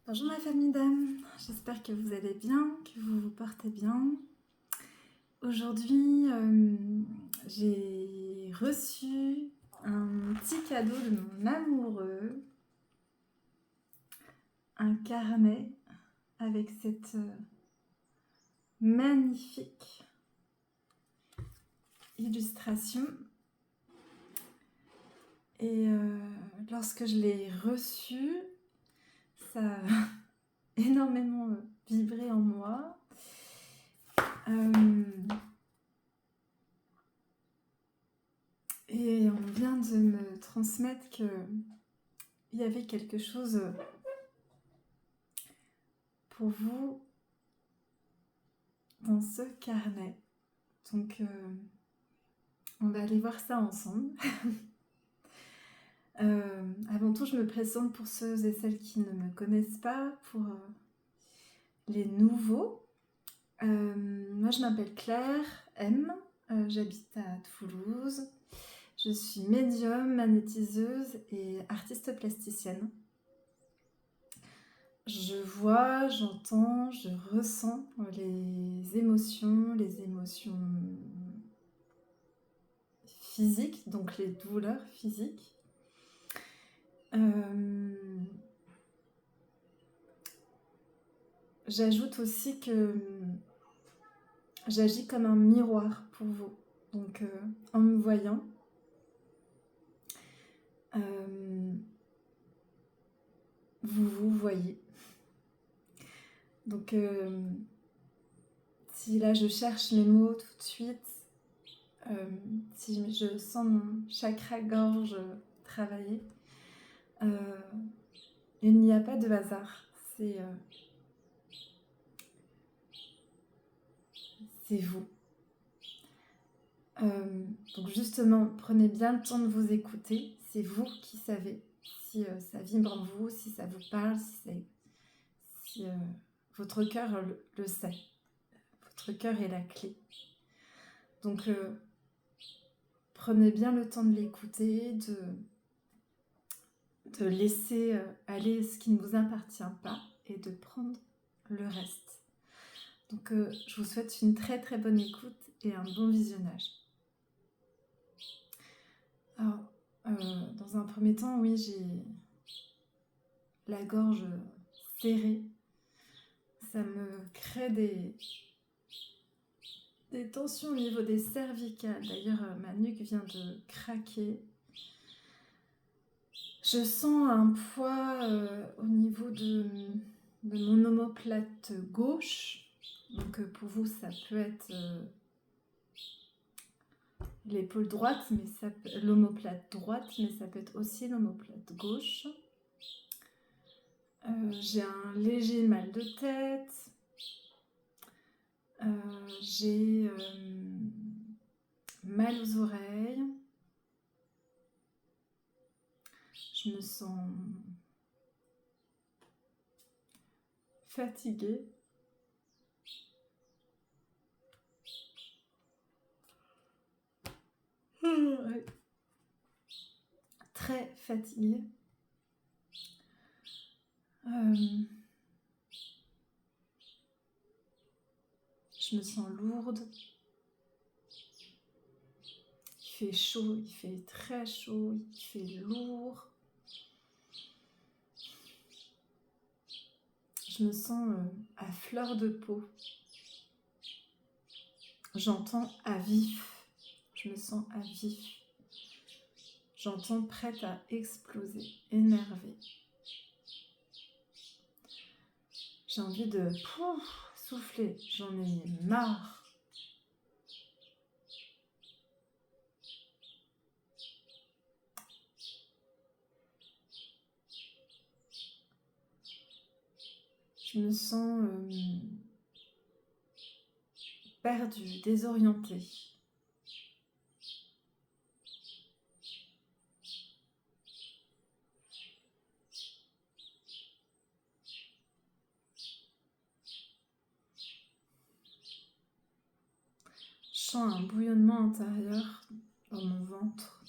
Bonjour ma famille d'âme, j'espère que vous allez bien, que vous vous portez bien. Aujourd'hui, j'ai reçu un petit cadeau de mon amoureux, un carnet avec cette magnifique illustration. Et lorsque je l'ai reçu, ça a énormément vibré en moi. Et on vient de me transmettre qu'il y avait quelque chose pour vous dans ce carnet. Donc, on va aller voir ça ensemble. Avant tout, je me présente pour ceux et celles qui ne me connaissent pas, pour les nouveaux. Moi, je m'appelle Claire M. J'habite à Toulouse. Je suis médium, magnétiseuse et artiste plasticienne. Je vois, j'entends, je ressens les émotions physiques, donc les douleurs physiques. J'ajoute aussi que j'agis comme un miroir pour vous. Donc, en me voyant, vous vous voyez. Donc, si là je cherche mes mots tout de suite, si je sens mon chakra-gorge travailler, il n'y a pas de hasard. C'est vous. Donc justement, prenez bien le temps de vous écouter. C'est vous qui savez si ça vibre en vous, si ça vous parle, si votre cœur le sait. Votre cœur est la clé. Donc prenez bien le temps de l'écouter, de laisser aller ce qui ne vous appartient pas et de prendre le reste. Donc je vous souhaite une très très bonne écoute et un bon visionnage. Alors, dans un premier temps, oui, j'ai la gorge serrée. Ça me crée des tensions au niveau des cervicales. D'ailleurs, ma nuque vient de craquer. Je sens un poids au niveau de mon omoplate gauche. Donc pour vous, ça peut être l'épaule droite, mais l'omoplate droite, mais ça peut être aussi l'omoplate gauche. J'ai un léger mal de tête. J'ai mal aux oreilles. Je me sens fatiguée. Très fatiguée. Je me sens lourde. Il fait chaud, il fait très chaud, il fait lourd. Je me sens à fleur de peau. J'entends à vif. Je me sens à vif. J'entends prête à exploser, énervée. J'ai envie de souffler. J'en ai marre. Je me sens perdue, désorientée. Je sens un bouillonnement intérieur dans mon ventre.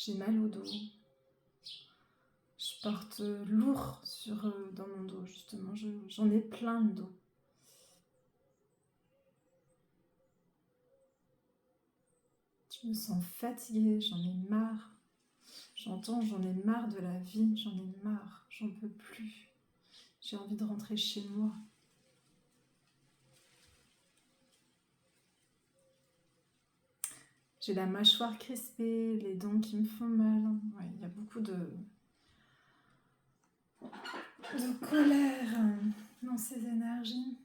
j'ai mal au dos. Je porte lourd dans mon dos, justement. J'en ai plein le dos. Je me sens fatiguée, j'en ai marre. J'entends, j'en ai marre de la vie, j'en ai marre, j'en peux plus. J'ai envie de rentrer chez moi. J'ai la mâchoire crispée, les dents qui me font mal. Ouais, il y a beaucoup de colère dans ces énergies.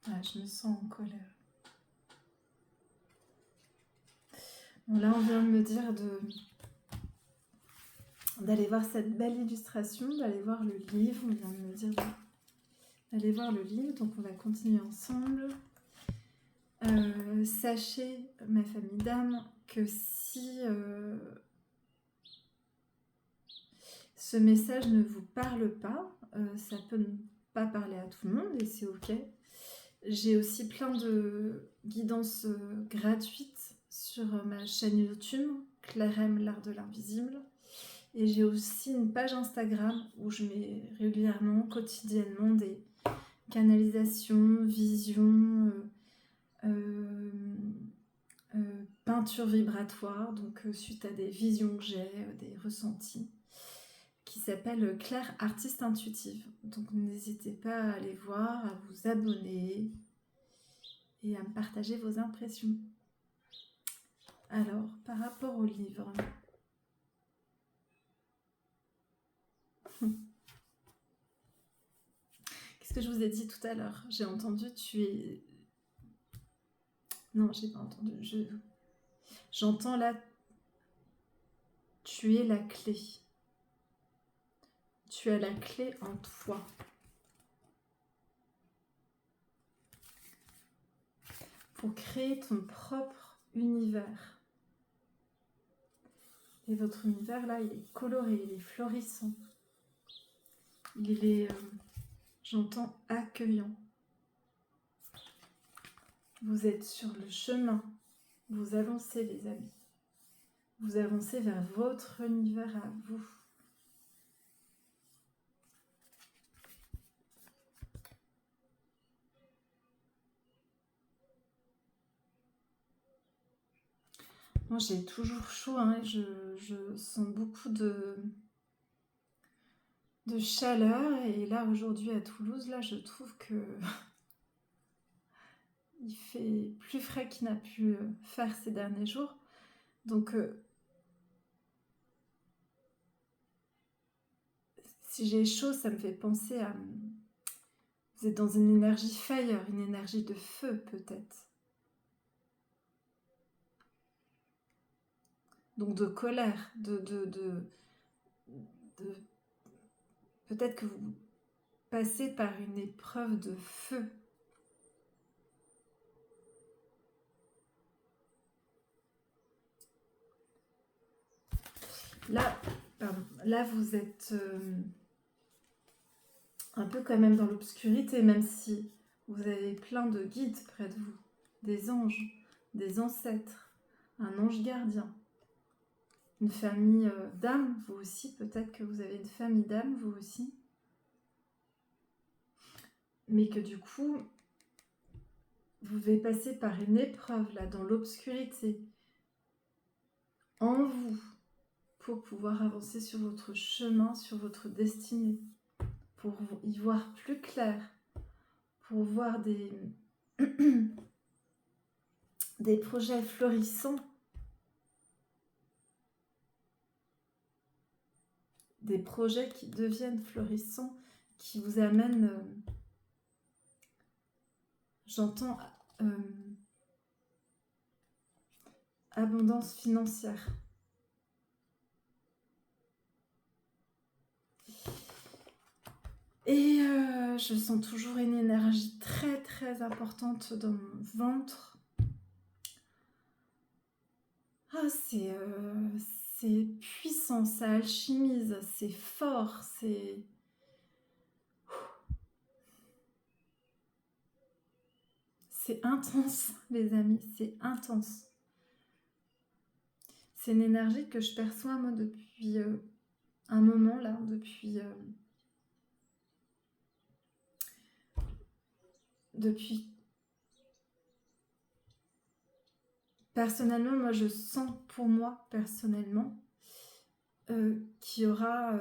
Ouais, je me sens en colère. Bon, là, on vient de me dire d'aller voir cette belle illustration, d'aller voir le livre. On vient de me dire d'aller voir le livre, donc on va continuer ensemble. Sachez, ma famille d'âme, que si ce message ne vous parle pas, ça peut ne pas parler à tout le monde et c'est ok. J'ai aussi plein de guidances gratuites sur ma chaîne YouTube, Claire M, l'art de l'invisible. Et j'ai aussi une page Instagram où je mets régulièrement, quotidiennement, des canalisations, visions, peinture vibratoire, donc suite à des visions que j'ai, des ressentis, qui s'appelle Claire Artiste Intuitive. Donc n'hésitez pas à aller voir, à vous abonner et à me partager vos impressions. Alors, par rapport au livre, qu'est-ce que je vous ai dit tout à l'heure? J'ai entendu tu es... Non, j'ai pas entendu. J'entends là, tu es la clé. Tu as la clé en toi. Pour créer ton propre univers. Et votre univers là, il est coloré, il est florissant. Il est, j'entends, accueillant. Vous êtes sur le chemin. Vous avancez, les amis. Vous avancez vers votre univers à vous. Moi, j'ai toujours chaud, hein, je sens beaucoup de chaleur. Et là, aujourd'hui, à Toulouse, là, je trouve que il fait plus frais qu'il n'a pu faire ces derniers jours. Donc, si j'ai chaud, ça me fait penser à... Vous êtes dans une énergie fire, une énergie de feu, peut-être. Donc, de colère, peut-être que vous passez par une épreuve de feu. Là, vous êtes un peu quand même dans l'obscurité, même si vous avez plein de guides près de vous, des anges, des ancêtres, un ange gardien, une famille d'âmes, vous aussi, peut-être que vous avez une famille d'âmes, vous aussi, mais que du coup, vous devez passer par une épreuve, là, dans l'obscurité, en vous, pour pouvoir avancer sur votre chemin, sur votre destinée, pour y voir plus clair, pour voir des projets florissants, des projets qui deviennent florissants, qui vous amènent, j'entends, abondance financière. Et je sens toujours une énergie très très importante dans mon ventre. Ah, c'est puissant, ça alchimise, c'est fort, C'est intense, les amis, c'est intense. C'est une énergie que je perçois, moi, depuis un moment, là, depuis... Personnellement, moi, je sens pour moi, personnellement, qu'il y aura...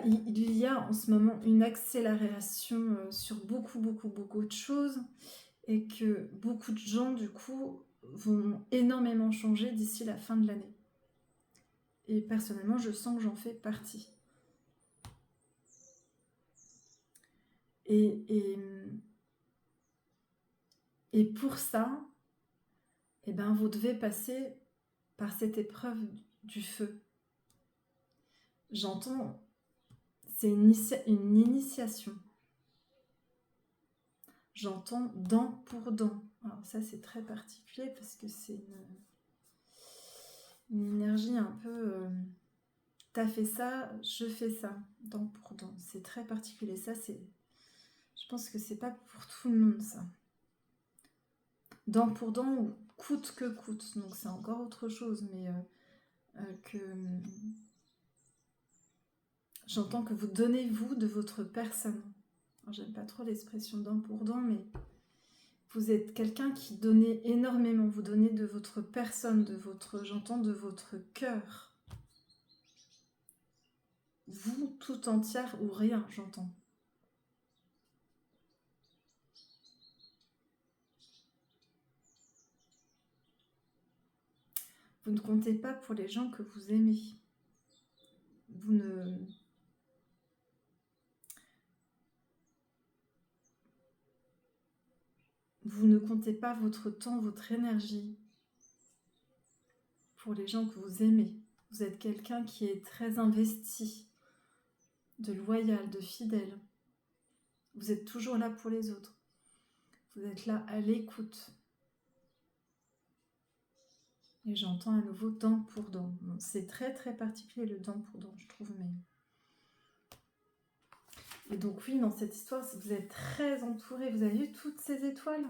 il y a en ce moment une accélération sur beaucoup de choses et que beaucoup de gens, du coup, vont énormément changer d'ici la fin de l'année. Et personnellement, je sens que j'en fais partie. Et pour ça, eh ben, vous devez passer par cette épreuve du feu. J'entends, c'est une initiation. J'entends dent pour dent. Alors ça, c'est très particulier parce que c'est une énergie un peu... t'as fait ça, je fais ça, dent pour dent. C'est très particulier. Ça, c'est... Je pense que c'est pas pour tout le monde, ça. Dent pour dent ou coûte que coûte. Donc c'est encore autre chose, mais que... J'entends que vous donnez, vous, de votre personne. Alors, j'aime pas trop l'expression dent pour dent, mais vous êtes quelqu'un qui donnait énormément. Vous donnez de votre personne, j'entends de votre cœur. Vous, tout entière ou rien, j'entends. Vous ne comptez pas pour les gens que vous aimez. Vous ne comptez pas votre temps, votre énergie pour les gens que vous aimez. Vous êtes quelqu'un qui est très investi, de loyal, de fidèle. Vous êtes toujours là pour les autres. Vous êtes là à l'écoute. Et j'entends à nouveau dent pour dent. Bon, c'est très particulier le dent pour dent, je trouve. Mais... Et donc oui, dans cette histoire, vous êtes très entouré. Vous avez vu toutes ces étoiles ?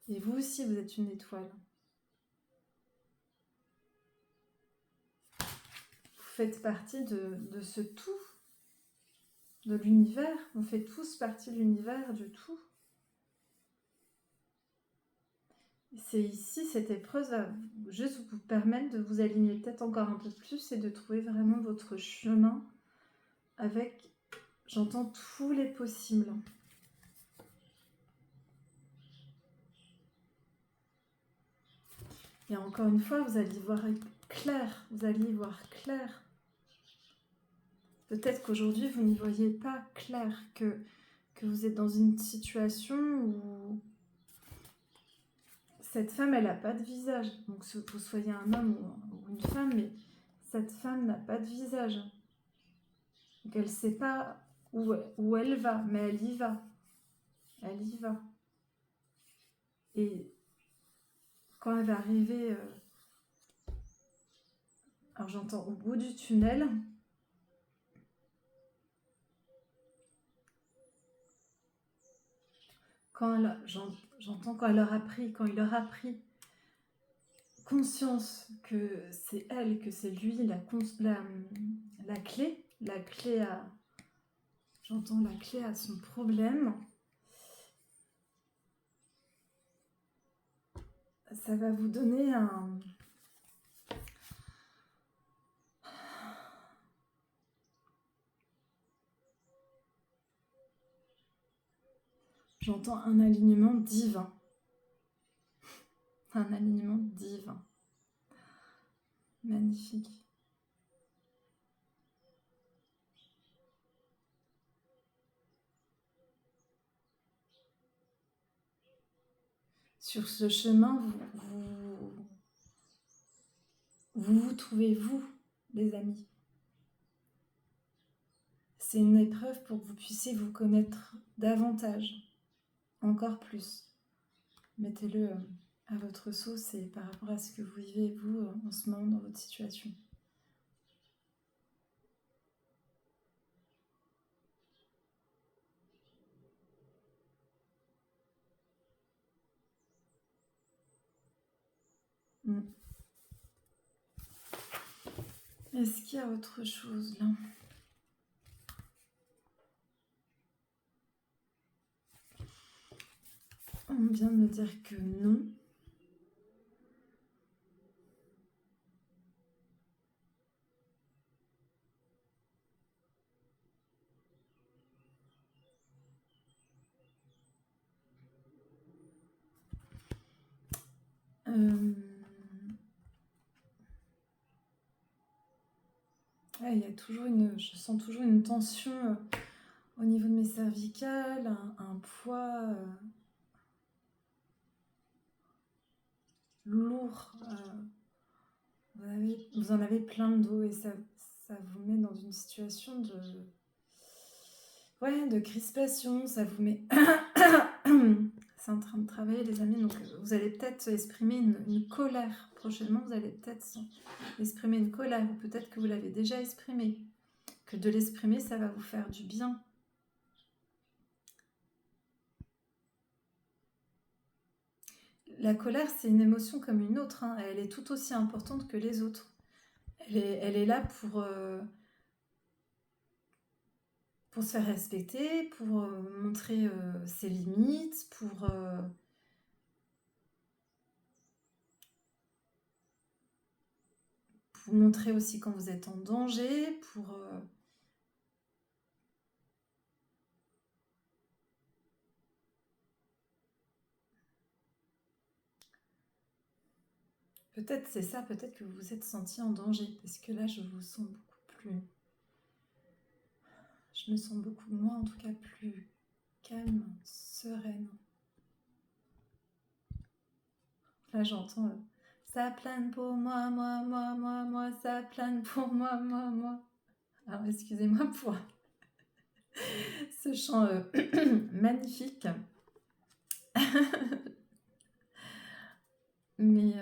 Et vous aussi, vous êtes une étoile. Vous faites partie de ce tout, de l'univers. On fait tous partie de l'univers, du tout. C'est ici, cette épreuve va juste vous permettre de vous aligner peut-être encore un peu plus et de trouver vraiment votre chemin avec, j'entends, tous les possibles. Et encore une fois, vous allez y voir clair, vous allez y voir clair. Peut-être qu'aujourd'hui, vous n'y voyez pas clair, que vous êtes dans une situation où cette femme, elle n'a pas de visage. Donc, que vous soyez un homme ou une femme, mais cette femme n'a pas de visage. Donc, elle ne sait pas où elle va, mais elle y va. Elle y va. Et quand elle va arriver, alors j'entends au bout du tunnel, j'entends quand il leur a pris conscience que c'est elle, que c'est lui, la clé à... J'entends la clé à son problème. Ça va vous donner un... J'entends un alignement divin. Un alignement divin. Magnifique. Sur ce chemin, vous trouvez vous, les amis. C'est une épreuve pour que vous puissiez vous connaître davantage, encore plus. Mettez-le à votre sauce et par rapport à ce que vous vivez, vous, en ce moment dans votre situation. Mm. Est-ce qu'il y a autre chose là? On vient de me dire que non. Ouais, il y a toujours je sens toujours une tension au niveau de mes cervicales, un poids lourd. Vous en avez plein le dos et ça vous met dans une situation de crispation. Ça vous met... C'est en train de travailler, les amis. Donc, vous allez peut-être exprimer une colère. Prochainement, vous allez peut-être exprimer une colère. Ou peut-être que vous l'avez déjà exprimée. Que de l'exprimer, ça va vous faire du bien. La colère, c'est une émotion comme une autre. Hein. Elle est tout aussi importante que les autres. Elle est là pour se faire respecter, pour montrer ses limites, pour montrer aussi quand vous êtes en danger, pour peut-être c'est ça, peut-être que vous vous êtes senti en danger, parce que là je vous sens beaucoup plus... Je me sens beaucoup moins, en tout cas plus calme, sereine. Là j'entends ça plane pour moi, moi, ça plane pour moi. Alors excusez-moi pour ce chant magnifique. Mais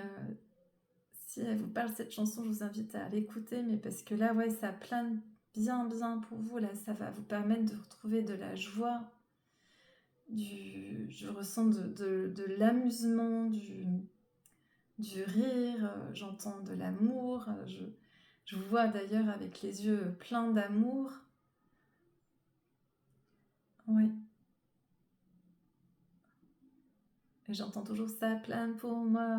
si elle vous parle cette chanson, je vous invite à l'écouter, mais parce que là, ouais, ça plane bien pour vous. Là, ça va vous permettre de retrouver de la joie, je ressens de l'amusement, du rire, j'entends de l'amour. Je vous vois d'ailleurs avec les yeux pleins d'amour. Oui. Et j'entends toujours ça plane pour moi.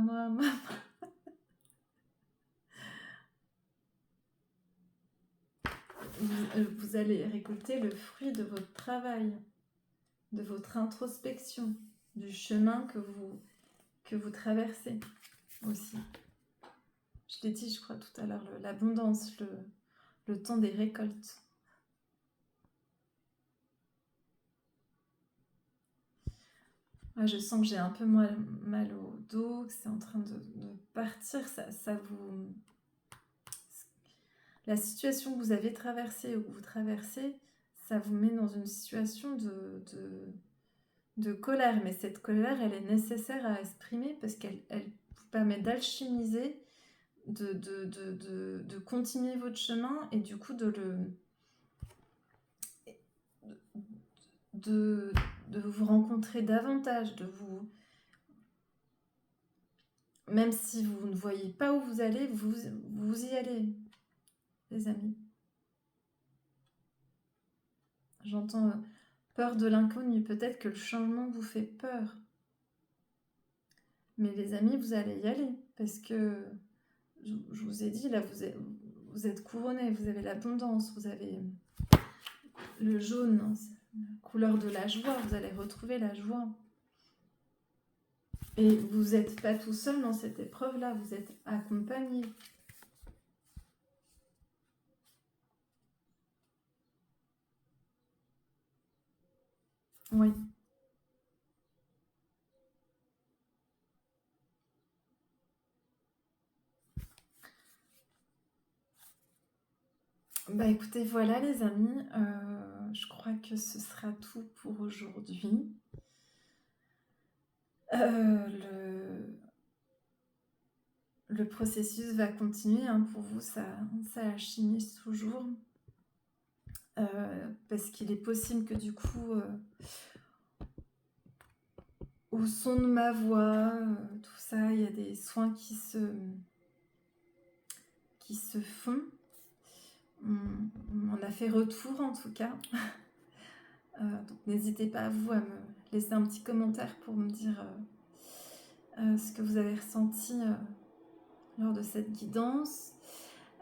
Vous allez récolter le fruit de votre travail, de votre introspection, du chemin que vous traversez aussi. Je l'ai dit, je crois, tout à l'heure, l'abondance, le temps des récoltes. Ah, je sens que j'ai un peu mal au dos, que c'est en train de partir. Ça vous... La situation que vous avez traversée ou que vous traversez, ça vous met dans une situation de colère. Mais cette colère, elle est nécessaire à exprimer parce qu'elle vous permet d'alchimiser, de continuer votre chemin et du coup de vous rencontrer davantage, même si vous ne voyez pas où vous allez, vous y allez, les amis. J'entends peur de l'inconnu, peut-être que le changement vous fait peur. Mais les amis, vous allez y aller, parce que je vous ai dit, là, vous êtes couronnés, vous avez l'abondance, vous avez le jaune, hein, la couleur de la joie, vous allez retrouver la joie. Et vous n'êtes pas tout seul dans cette épreuve-là, vous êtes accompagné. Oui. Bah écoutez, voilà les amis, je crois que ce sera tout pour aujourd'hui. le processus va continuer, hein, pour vous, ça alchimise toujours. Parce qu'il est possible que du coup, au son de ma voix, tout ça, il y a des soins qui se font. On m'en a fait retour en tout cas. Donc n'hésitez pas vous à me laisser un petit commentaire pour me dire ce que vous avez ressenti lors de cette guidance.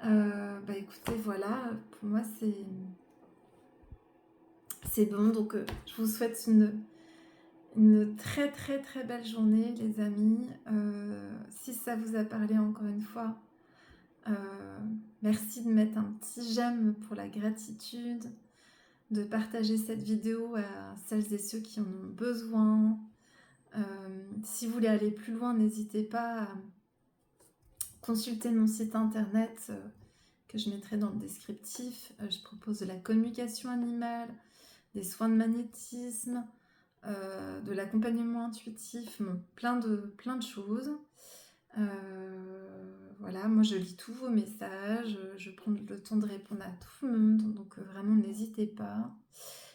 Écoutez, voilà, pour moi c'est bon. Donc je vous souhaite une très très très belle journée les amis. Si ça vous a parlé encore une fois, merci de mettre un petit j'aime pour la gratitude, de partager cette vidéo à celles et ceux qui en ont besoin. Si vous voulez aller plus loin, n'hésitez pas à consulter mon site internet que je mettrai dans le descriptif. Je propose de la communication animale, des soins de magnétisme, de l'accompagnement intuitif, plein de choses. Voilà, moi je lis tous vos messages, je prends le temps de répondre à tout le monde, donc vraiment n'hésitez pas.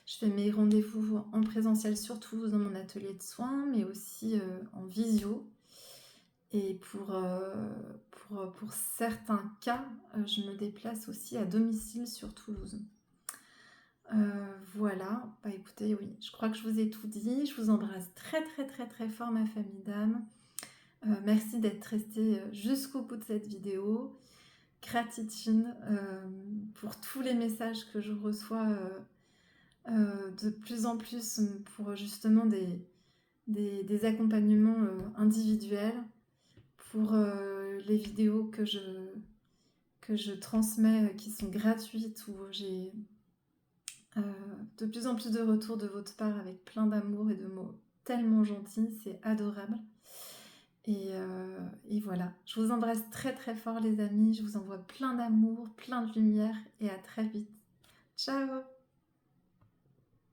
Je fais mes rendez-vous en présentiel, surtout dans mon atelier de soins, mais aussi en visio. Et pour certains cas, je me déplace aussi à domicile sur Toulouse. Voilà, écoutez, oui, je crois que je vous ai tout dit. Je vous embrasse très très très très fort ma famille d'âme. Merci d'être resté jusqu'au bout de cette vidéo. Gratitude pour tous les messages que je reçois de plus en plus pour justement des accompagnements individuels, pour les vidéos que je transmets qui sont gratuites, où j'ai de plus en plus de retours de votre part avec plein d'amour et de mots tellement gentils, c'est adorable. Et voilà, je vous embrasse très très fort les amis, je vous envoie plein d'amour, plein de lumière et à très vite. Ciao!